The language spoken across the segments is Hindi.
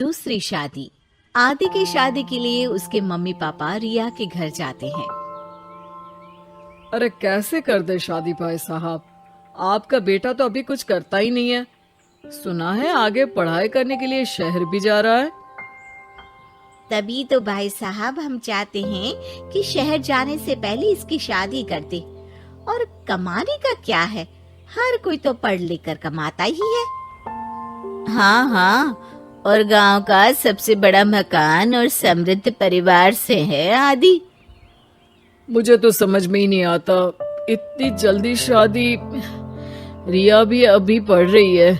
दूसरी शादी। आदि की शादी के लिए उसके मम्मी पापा रिया के घर जाते हैं। अरे कैसे कर दे शादी भाई साहब। आपका बेटा तो अभी कुछ करता ही नहीं है। सुना है आगे पढ़ाई करने के लिए शहर भी जा रहा है। तभी तो भाई साहब हम चाहते हैं कि शहर जाने से पहले इसकी शादी कर दे। और कमाने का क्या है, हर कोई तो पढ़ लिख कर कमाता ही है। हाँ हाँ, और गांव का सबसे बड़ा मकान और समृद्ध परिवार से है आदि। मुझे तो समझ में ही नहीं आता, इतनी जल्दी शादी। रिया भी अभी पढ़ रही है,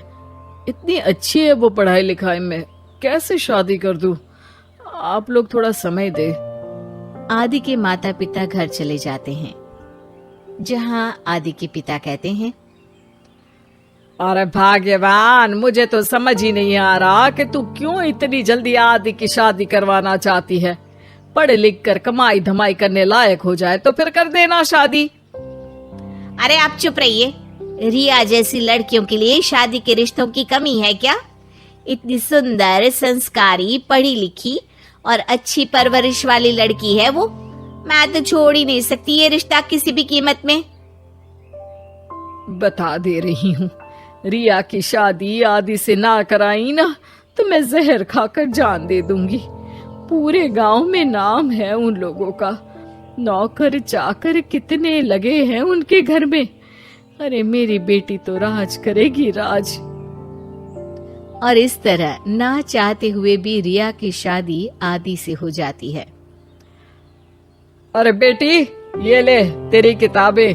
इतनी अच्छी है वो पढ़ाई लिखाई में, कैसे शादी कर दूं। आप लोग थोड़ा समय दे। आदि के माता पिता घर चले जाते हैं, जहाँ आदि के पिता कहते हैं, अरे भाग्यवान, मुझे तो समझ ही नहीं आ रहा कि तू क्यों इतनी जल्दी आदि की शादी करवाना चाहती है। पढ़ लिख कर कमाई धमाई करने लायक हो जाए तो फिर कर देना शादी। अरे आप चुप रहिए। रिया जैसी लड़कियों के लिए शादी के रिश्तों की कमी है क्या? इतनी सुंदर, संस्कारी, पढ़ी लिखी और अच्छी परवरिश वाली लड़की है वो। मैं तो छोड़ ही नहीं सकती ये रिश्ता किसी भी कीमत में। बता दे रही हूँ, रिया की शादी आदि से ना कराई ना तो मैं जहर खाकर जान दे दूंगी। पूरे गांव में नाम है उन लोगों का, नौकर चाकर कितने लगे हैं उनके घर में। अरे मेरी बेटी तो राज करेगी, राज। और इस तरह ना चाहते हुए भी रिया की शादी आदि से हो जाती है। अरे बेटी, ये ले तेरी किताबें,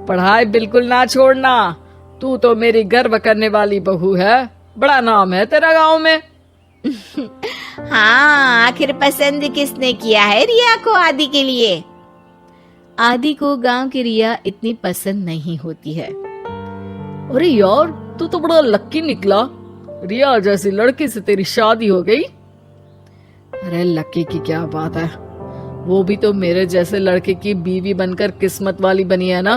पढ़ाई बिल्कुल ना छोड़ना। तू तो मेरी गर्व करने वाली बहू है, बड़ा नाम है तेरा गांव में। हाँ, आखिर पसंद किसने किया है रिया को आदि के लिए? आदि को गांव की रिया इतनी पसंद नहीं होती है। अरे यार, तू तो बड़ा लक्की निकला, रिया जैसी लड़की से तेरी शादी हो गई। अरे लक्की की क्या बात है, वो भी तो मेरे जैसे लड़के की बीवी बनकर किस्मत वाली बनी है ना।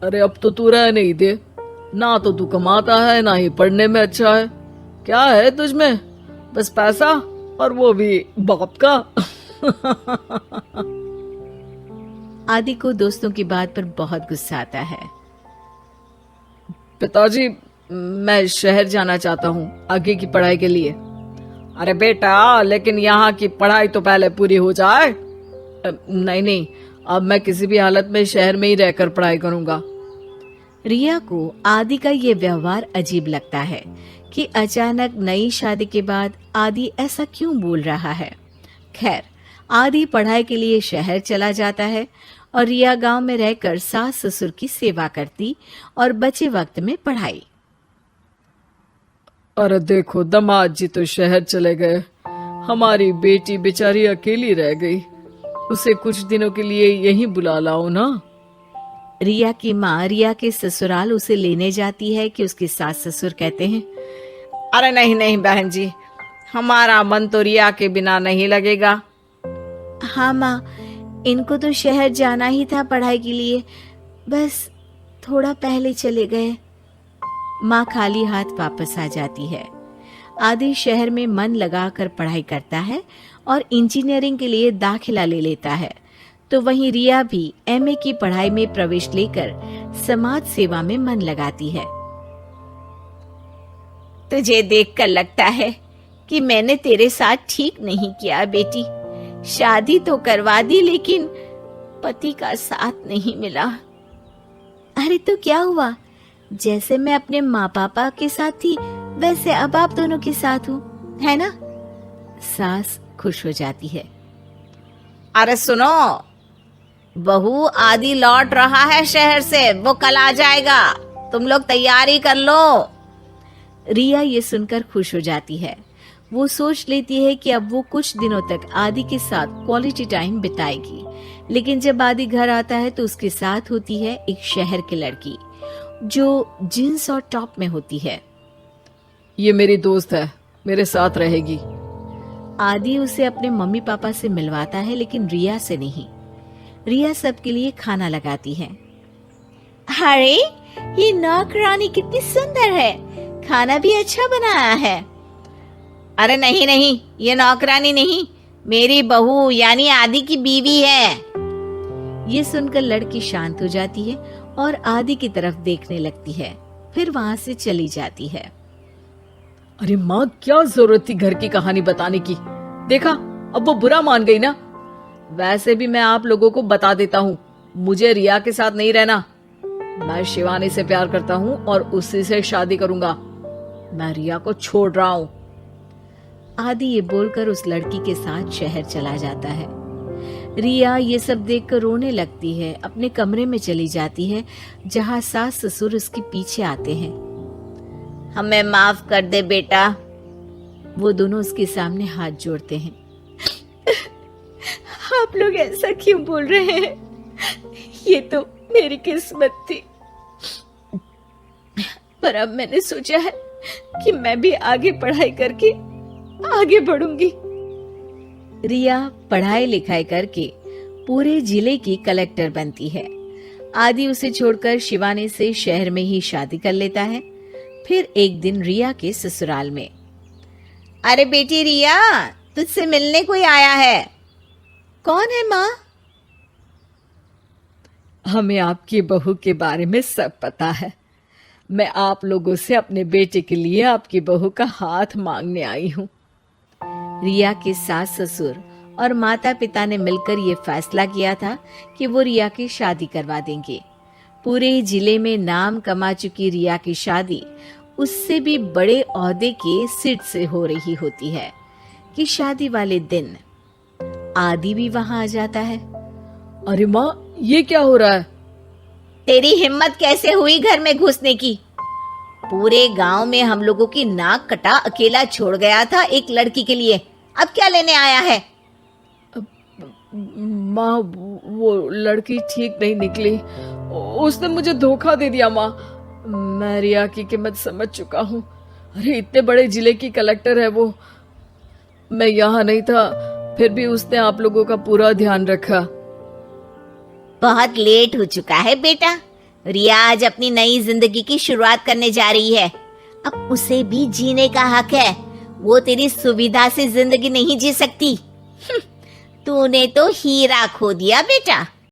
अरे अब तो तू रह नहीं दे, ना तो तू कमाता है ना ही पढ़ने में अच्छा है। क्या है तुझमें? बस पैसा, और वो भी बाप का। आदि को दोस्तों की बात पर बहुत गुस्सा आता है। पिताजी, मैं शहर जाना चाहता हूँ आगे की पढ़ाई के लिए। अरे बेटा, लेकिन यहाँ की पढ़ाई तो पहले पूरी हो जाए। नहीं नहीं, अब मैं किसी भी हालत में शहर में ही रहकर पढ़ाई करूंगा। रिया को आदि का ये व्यवहार अजीब लगता है कि अचानक नई शादी के बाद आदि ऐसा क्यों बोल रहा है। खैर, आदि पढ़ाई के लिए शहर चला जाता है और रिया गांव में रहकर सास ससुर की सेवा करती और बचे वक्त में पढ़ाई। अरे देखो, दामाद जी तो शहर चले गए, हमारी बेटी बेचारी अकेली रह गई। उसे कुछ दिनों के लिए यहीं बुला लाओ ना। रिया की माँ रिया के ससुराल उसे लेने जाती है कि उसके सास ससुर कहते हैं, अरे नहीं नहीं बहन जी, हमारा मन तो रिया के बिना नहीं लगेगा। हाँ माँ, इनको तो शहर जाना ही था पढ़ाई के लिए, बस थोड़ा पहले चले गए। माँ खाली हाथ वापस आ जाती है। आदि शहर में मन लगाकर पढ़ाई करता है और इंजीनियरिंग के लिए दाखिला ले लेता है, तो वहीं रिया भी एमए की पढ़ाई में प्रवेश लेकर समाज सेवा में मन लगाती है। तुझे देखकर लगता है कि मैंने तेरे साथ ठीक नहीं किया बेटी। शादी तो करवा दी लेकिन पति का साथ नहीं मिला। अरे तो क्या हुआ, जैसे मैं अपने माँ पापा के साथ थी वैसे अब आप दोनों के साथ हूँ, है ना? सास खुश हो जाती है। अरे सुनो, बहू आदि लौट रहा है शहर से, वो कल आ जाएगा, तुम लोग तैयारी कर लो। रिया ये सुनकर खुश हो जाती है। वो सोच लेती है कि अब वो कुछ दिनों तक आदि के साथ क्वालिटी टाइम बिताएगी। लेकिन जब आदि घर आता है तो उसके साथ होती है एक शहर की लड़की जो जींस और टॉप में होती है। ये मेरी दोस्त है, मेरे साथ रहेगी। आदि उसे अपने मम्मी पापा से मिलवाता है लेकिन रिया से नहीं। रिया सबके लिए खाना लगाती है। अरे ये नौकरानी कितनी सुंदर है, खाना भी अच्छा बनाया है। अरे नहीं नहीं, ये नौकरानी नहीं, मेरी बहू यानी आदि की बीवी है। ये सुनकर लड़की शांत हो जाती है और आदि की तरफ देखने लगती है, फिर वहां से चली जाती है। अरे माँ, क्या जरूरत थी घर की कहानी बताने की? देखा, अब वो बुरा मान गई ना। वैसे भी मैं आप लोगों को बता देता हूँ, मुझे रिया के साथ नहीं रहना। मैं शिवानी से प्यार करता हूँ और उसी से शादी करूंगा। मैं रिया को छोड़ रहा हूँ। आदि ये बोलकर उस लड़की के साथ शहर चला जाता है। रिया ये सब देखकर रोने लगती है, अपने कमरे में चली जाती है जहां सास ससुर उसके पीछे आते हैं। हमें माफ कर दे बेटा। वो दोनों उसके सामने हाथ जोड़ते हैं। आप लोग ऐसा क्यों बोल रहे हैं? ये तो मेरी किस्मत थी, पर अब मैंने सोचा है कि मैं भी आगे पढ़ाई करके आगे बढ़ूंगी। रिया पढ़ाई लिखाई करके पूरे जिले की कलेक्टर बनती है। आदि उसे छोड़कर शिवानी से शहर में ही शादी कर लेता है। फिर एक दिन रिया के ससुराल में, अरे बेटी रिया, तुझसे मिलने कोई आया है। कौन है माँ? हमें आपकी बहू के बारे में सब पता है। मैं आप लोगों से अपने बेटे के लिए आपकी बहू का हाथ मांगने आई हूँ। रिया के सास ससुर और माता पिता ने मिलकर ये फैसला किया था कि वो रिया की शादी करवा देंगे। पूरे जिले में नाम कमा चुकी रिया की शादी उससे भी बड़े ओहदे के सिट से हो रही होती है कि शादी वाले दिन आदि भी वहां आ जाता है। अरे माँ, ये क्या हो रहा है? तेरी हिम्मत कैसे हुई घर में घुसने की? पूरे गांव में हम लोगों की नाक कटा अकेला छोड़ गया था एक लड़की के लिए, अब क्या लेने आया है? माँ, वो लड़की ठीक नहीं निकली, उसने मुझे धोखा दे दिया। माँ, मैं रिया की कीमत समझ चुका हूँ। अरे इतने बड़े जिले की कलेक्टर है वो। मैं यहाँ नहीं था, फिर भी उसने आप लोगों का पूरा ध्यान रखा। बहुत लेट हो चुका है बेटा। रिया आज अपनी नई जिंदगी की शुरुआत करने जा रही है, अब उसे भी जीने का हक है। वो तेरी सुविधा से जिंदगी नहीं जी सकती। तूने तो हीरा खो दिया बेटा।